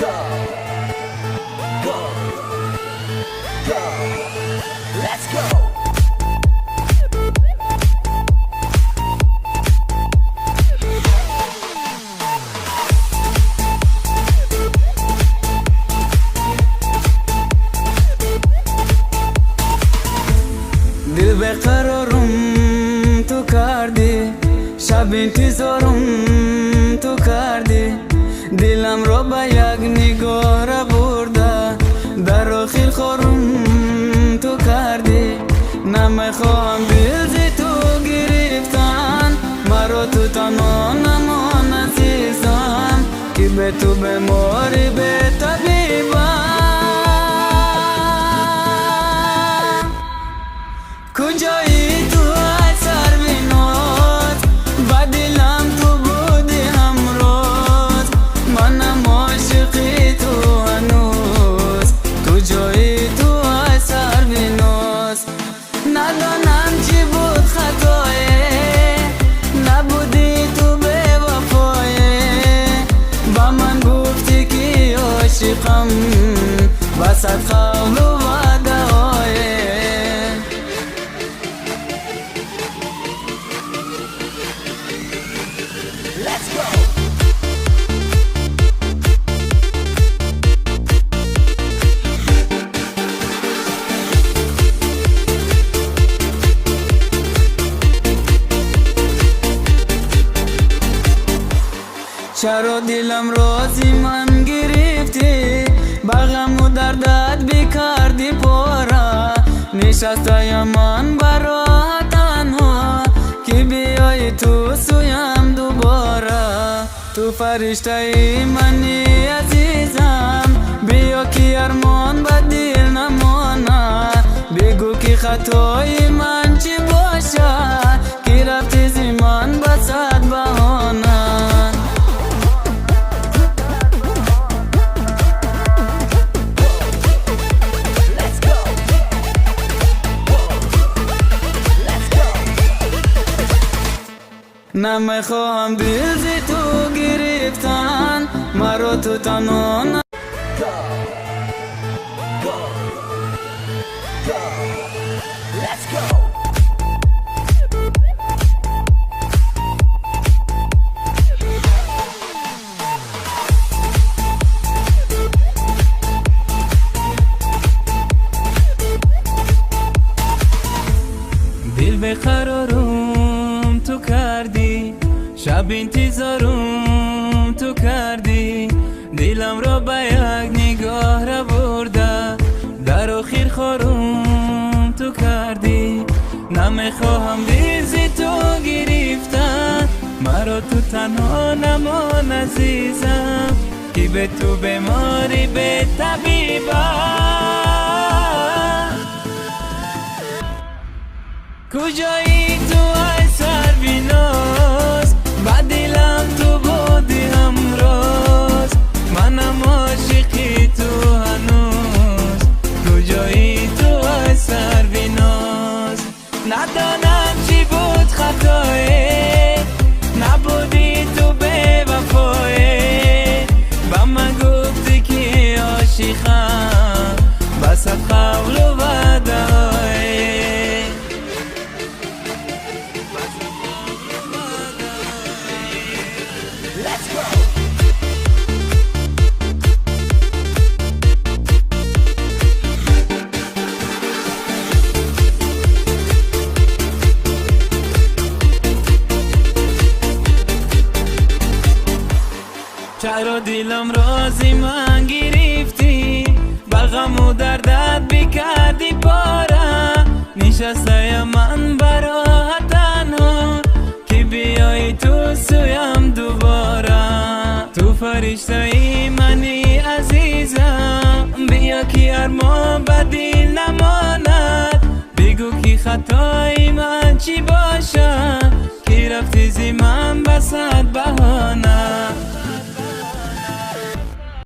Go, go, go. Let's go. دل بقرارم تو کردی، شب انتظارم تو کردی، دلم را به یک نگاه را برده، در آخر خورم تو کردی. نمیخواهم دل ز تو گرفتن، مرا تو تنها نمان عزیزم، که به تو بیماری به طبیبم. کجایی تو ای سربینات، با دلم تو بودی همراز، منم عاشقی تو هنوز. کجایی تو ای سربینات، ندانم چی بود خطایه، نبودی تو به وفایه، با من گفتی که عاشقم، وسط قول و وعده های. Let's go. چرا دلم رازی من گرفتی، با غم و دردت بکردی پاره، نشسته من برا تنها، که بیای تو سویم دوباره. تو فرشته ای منی عزیزم، بیا که ارمان به دل نمانه، بگو که خطای من چی باشه، که رفتی زی من به صد بهانه. نمیخواهم دل ز تو گرفتن، مرا تو تنها Go, go, go. Let's go. دل بقرارم تو کردی، شب انتظارم تو کردی، دلم را به یک نگاه را برده، در آخر خورم تو کردی. نمیخواهم دل ز تو گرفتن، مرا تو تنها نمان عزیزم، که به تو بیماری به طبیبم. کجایی تو ای سربیناز، با دلم تو بودی همراز، منم عاشقی تو هنوز. کجایی تو ای سربیناز، ندانم چی بود خطایه، نبودی تو به وفایه، با من گفتی که عاشقم، وسط قول و وعده های. Let's go. چرا دلم رازی من گرفتی، با غم و دردت بکردی پاره، نشسته من برا تنها، که بیای تو سویم دوباره. تو فرشته ای منی عزیزم، بیا که ارمان به دل نماند، بگو که خطای من چی باشه، که رفتی زی من به صد بهانه.